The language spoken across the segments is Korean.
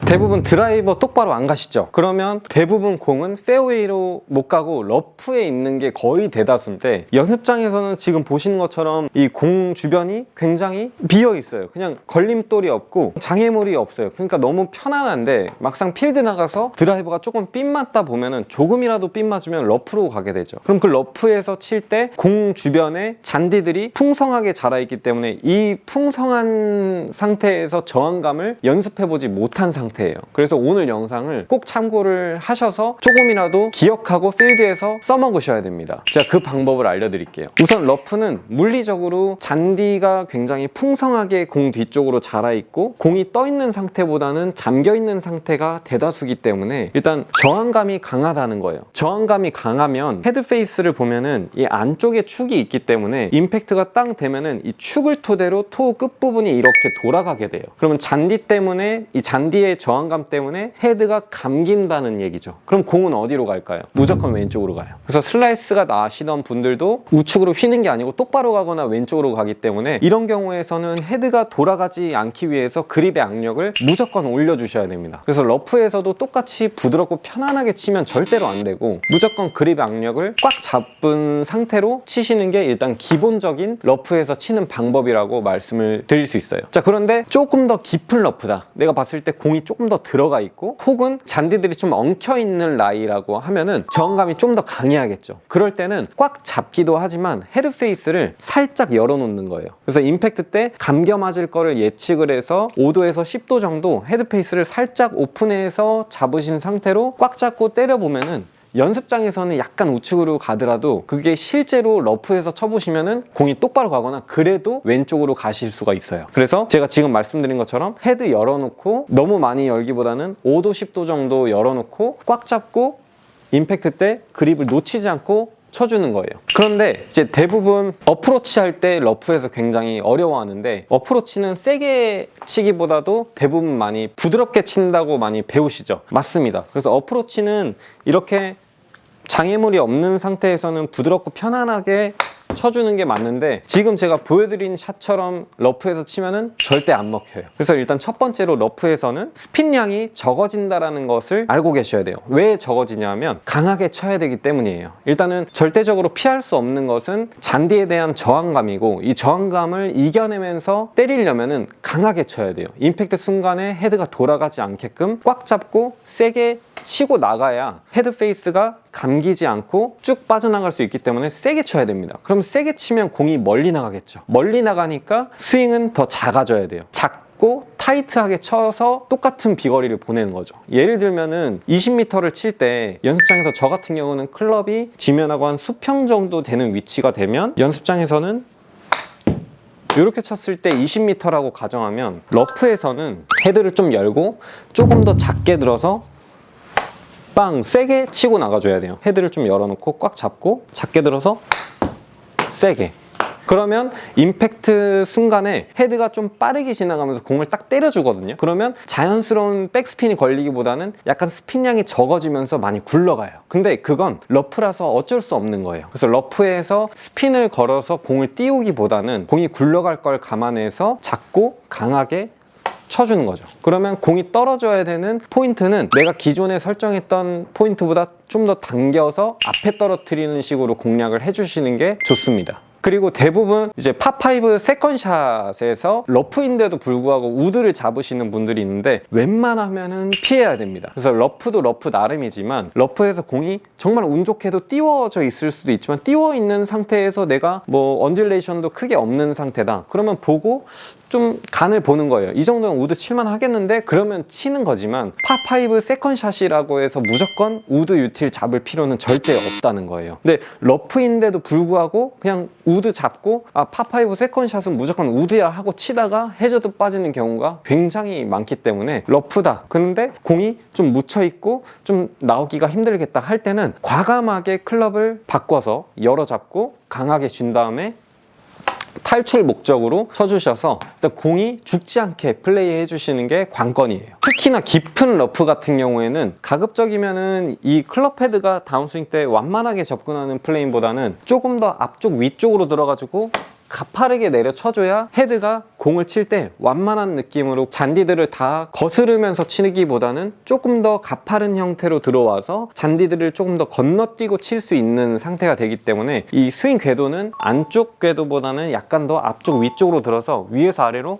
대부분 드라이버 똑바로 안 가시죠? 그러면 대부분 공은 페어웨이로 못 가고 러프에 있는 게 거의 대다수인데, 연습장에서는 지금 보시는 것처럼 이 공 주변이 굉장히 비어 있어요. 그냥 걸림돌이 없고 장애물이 없어요. 그러니까 너무 편안한데, 막상 필드 나가서 드라이버가 조금 삔 맞다 보면은, 조금이라도 삔 맞으면 러프로 가게 되죠. 그럼 그 러프에서 칠 때 공 주변에 잔디들이 풍성하게 자라있기 때문에 이 풍성한 상태에서 저항감을 연습해보지 못한 상태예요. 그래서 오늘 영상을 꼭 참고를 하셔서 조금이라도 기억하고 필드에서 써먹으셔야 됩니다. 제가 그 방법을 알려드릴게요. 우선 러프는 물리적으로 잔디가 굉장히 풍성하게 공 뒤쪽으로 자라있고, 공이 떠있는 상태보다는 잠겨있는 상태가 대다수기 때문에 일단 저항감이 강하다는 거예요. 저항감이 강하면 헤드페이스를 보면은 이 안쪽에 축이 있기 때문에 임팩트가 땅 되면은 이 축을 토대로 토 끝부분이 이렇게 돌아가게 돼요. 그러면 잔디 때문에, 이 잔디의 저항감 때문에 헤드가 감긴다는 얘기죠. 그럼 공은 어디로 갈까요? 무조건 왼쪽으로 가요. 그래서 슬라이스가 나시던 분들도 우측으로 휘는 게 아니고 똑바로 가거나 왼쪽으로 가기 때문에, 이런 경우에서는 헤드가 돌아가지 않기 위해서 그립의 악력을 무조건 올려주셔야 됩니다. 그래서 러프에서도 똑같이 부드럽고 편안하게 치면 절대로 안 되고, 무조건 그립의 악력을 꽉 잡은 상태로 치시는 게 일단 기본적인 러프에서 치는 방법이라고 말씀을 드릴 수 있어요. 자, 그런데 조금 더 깊은 러프다, 내가 봤을 때 공이 조금 더 들어가 있고 혹은 잔디들이 좀 엉켜있는 라이라고 하면은 저항감이 좀 더 강해야겠죠. 그럴 때는 꽉 잡기도 하지만 헤드페이스를 살짝 열어놓는 거예요. 그래서 임팩트 때 감겨 맞을 거를 예측을 해서 5도에서 10도 정도 헤드페이스를 살짝 오픈해서 잡으신 상태로 꽉 잡고 때려보면은, 연습장에서는 약간 우측으로 가더라도 그게 실제로 러프에서 쳐보시면은 공이 똑바로 가거나 그래도 왼쪽으로 가실 수가 있어요. 그래서 제가 지금 말씀드린 것처럼 헤드 열어놓고, 너무 많이 열기보다는 5도 10도 정도 열어놓고 꽉 잡고 임팩트 때 그립을 놓치지 않고 쳐주는 거예요. 그런데 이제 대부분 어프로치 할 때 러프에서 굉장히 어려워하는데, 어프로치는 세게 치기보다도 대부분 많이 부드럽게 친다고 많이 배우시죠? 맞습니다. 그래서 어프로치는 이렇게 장애물이 없는 상태에서는 부드럽고 편안하게 쳐주는 게 맞는데, 지금 제가 보여드린 샷처럼 러프에서 치면은 절대 안 먹혀요. 그래서 일단 첫 번째로 러프에서는 스핀량이 적어진다는 것을 알고 계셔야 돼요. 왜 적어지냐면 강하게 쳐야 되기 때문이에요. 일단은 절대적으로 피할 수 없는 것은 잔디에 대한 저항감이고, 이 저항감을 이겨내면서 때리려면은 강하게 쳐야 돼요. 임팩트 순간에 헤드가 돌아가지 않게끔 꽉 잡고 세게 치고 나가야 헤드페이스가 감기지 않고 쭉 빠져나갈 수 있기 때문에 세게 쳐야 됩니다. 그럼 세게 치면 공이 멀리 나가겠죠. 멀리 나가니까 스윙은 더 작아져야 돼요. 작고 타이트하게 쳐서 똑같은 비거리를 보내는 거죠. 예를 들면은 20m를 칠 때, 연습장에서 저 같은 경우는 클럽이 지면하고 한 수평 정도 되는 위치가 되면, 연습장에서는 이렇게 쳤을 때 20m라고 가정하면, 러프에서는 헤드를 좀 열고 조금 더 작게 들어서 빵! 세게 치고 나가줘야 돼요. 헤드를 좀 열어놓고 꽉 잡고 작게 들어서 세게. 그러면 임팩트 순간에 헤드가 좀 빠르게 지나가면서 공을 딱 때려주거든요. 그러면 자연스러운 백스핀이 걸리기보다는 약간 스핀량이 적어지면서 많이 굴러가요. 근데 그건 러프라서 어쩔 수 없는 거예요. 그래서 러프에서 스핀을 걸어서 공을 띄우기보다는 공이 굴러갈 걸 감안해서 작고 강하게 쳐주는 거죠. 그러면 공이 떨어져야 되는 포인트는 내가 기존에 설정했던 포인트보다 좀 더 당겨서 앞에 떨어뜨리는 식으로 공략을 해주시는 게 좋습니다. 그리고 대부분 이제 파5 세컨샷에서 러프인데도 불구하고 우드를 잡으시는 분들이 있는데, 웬만하면은 피해야 됩니다. 그래서 러프도 러프 나름이지만, 러프에서 공이 정말 운 좋게도 띄워져 있을 수도 있지만, 띄워 있는 상태에서 내가 뭐 언듈레이션도 크게 없는 상태다, 그러면 보고 좀 간을 보는 거예요. 이 정도는 우드 칠만 하겠는데? 그러면 치는 거지만, 파5 세컨샷이라고 해서 무조건 우드 유틸 잡을 필요는 절대 없다는 거예요. 근데 러프인데도 불구하고 그냥 우드 잡고, 아, 파5 세컨샷은 무조건 우드야 하고 치다가 해저드 빠지는 경우가 굉장히 많기 때문에, 러프다, 그런데 공이 좀 묻혀있고 좀 나오기가 힘들겠다 할 때는 과감하게 클럽을 바꿔서 열어 잡고 강하게 준 다음에 탈출 목적으로 쳐주셔서 일단 공이 죽지 않게 플레이해 주시는 게 관건이에요. 특히나 깊은 러프 같은 경우에는 가급적이면은 이 클럽 헤드가 다운스윙 때 완만하게 접근하는 플레인보다는 조금 더 앞쪽 위쪽으로 들어가지고 가파르게 내려 쳐줘야 헤드가 공을 칠 때 완만한 느낌으로 잔디들을 다 거스르면서 치기보다는 조금 더 가파른 형태로 들어와서 잔디들을 조금 더 건너뛰고 칠 수 있는 상태가 되기 때문에 이 스윙 궤도는 안쪽 궤도보다는 약간 더 앞쪽 위쪽으로 들어서 위에서 아래로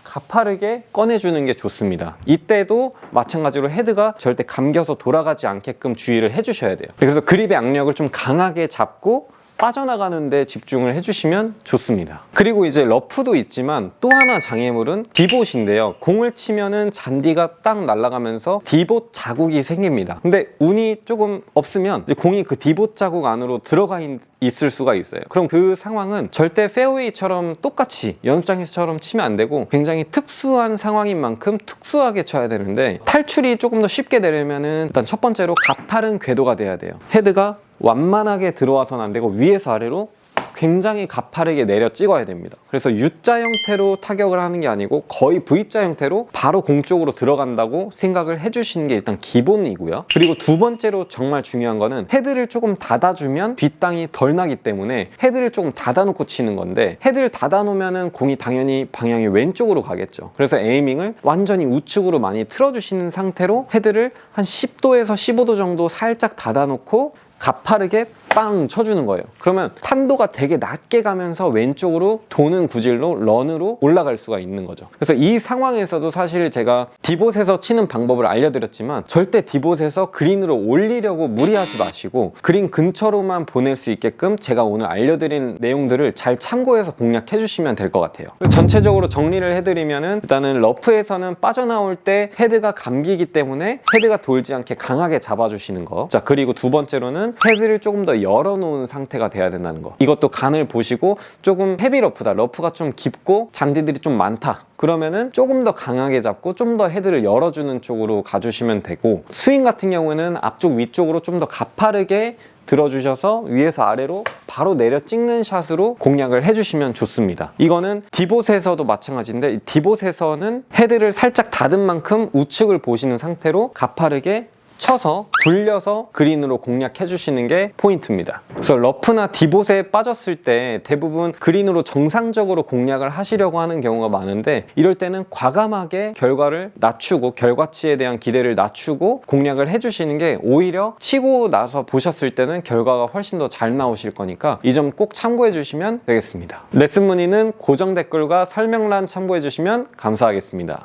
가파르게 꺼내주는 게 좋습니다. 이때도 마찬가지로 헤드가 절대 감겨서 돌아가지 않게끔 주의를 해주셔야 돼요. 그래서 그립의 악력을 좀 강하게 잡고 빠져나가는 데 집중을 해주시면 좋습니다. 그리고 이제 러프도 있지만 또 하나 장애물은 디봇인데요. 공을 치면은 잔디가 딱 날아가면서 디봇 자국이 생깁니다. 근데 운이 조금 없으면 이제 공이 그 디봇 자국 안으로 들어가 있을 수가 있어요. 그럼 그 상황은 절대 페어웨이처럼 똑같이 연습장에서처럼 치면 안 되고 굉장히 특수한 상황인 만큼 특수하게 쳐야 되는데, 탈출이 조금 더 쉽게 되려면은 일단 첫 번째로 가파른 궤도가 돼야 돼요. 헤드가 완만하게 들어와서는 안 되고 위에서 아래로 굉장히 가파르게 내려 찍어야 됩니다. 그래서 U자 형태로 타격을 하는 게 아니고 거의 V자 형태로 바로 공 쪽으로 들어간다고 생각을 해주시는 게 일단 기본이고요. 그리고 두 번째로 정말 중요한 거는 헤드를 조금 닫아주면 뒷땅이 덜 나기 때문에 헤드를 조금 닫아놓고 치는 건데, 헤드를 닫아놓으면 공이 당연히 방향이 왼쪽으로 가겠죠. 그래서 에이밍을 완전히 우측으로 많이 틀어주시는 상태로 헤드를 한 10도에서 15도 정도 살짝 닫아놓고 가파르게 빵 쳐주는 거예요. 그러면 탄도가 되게 낮게 가면서 왼쪽으로 도는 구질로 런으로 올라갈 수가 있는 거죠. 그래서 이 상황에서도 사실 제가 디봇에서 치는 방법을 알려드렸지만 절대 디봇에서 그린으로 올리려고 무리하지 마시고 그린 근처로만 보낼 수 있게끔 제가 오늘 알려드린 내용들을 잘 참고해서 공략해 주시면 될 것 같아요. 전체적으로 정리를 해드리면은, 일단은 러프에서는 빠져나올 때 헤드가 감기기 때문에 헤드가 돌지 않게 강하게 잡아주시는 거. 자, 그리고 두 번째로는 헤드를 조금 더 열어놓은 상태가 돼야 된다는 거. 이것도 간을 보시고 조금 헤비 러프다, 러프가 좀 깊고 잔디들이 좀 많다, 그러면은 조금 더 강하게 잡고 좀 더 헤드를 열어주는 쪽으로 가주시면 되고, 스윙 같은 경우에는 앞쪽 위쪽으로 좀 더 가파르게 들어주셔서 위에서 아래로 바로 내려 찍는 샷으로 공략을 해주시면 좋습니다. 이거는 디봇에서도 마찬가지인데, 디봇에서는 헤드를 살짝 닫은 만큼 우측을 보시는 상태로 가파르게 쳐서 굴려서 그린으로 공략해 주시는 게 포인트입니다. 그래서 러프나 디봇에 빠졌을 때 대부분 그린으로 정상적으로 공략을 하시려고 하는 경우가 많은데, 이럴 때는 과감하게 결과를 낮추고 결과치에 대한 기대를 낮추고 공략을 해 주시는 게 오히려 치고 나서 보셨을 때는 결과가 훨씬 더 잘 나오실 거니까 이 점 꼭 참고해 주시면 되겠습니다. 레슨 문의는 고정 댓글과 설명란 참고해 주시면 감사하겠습니다.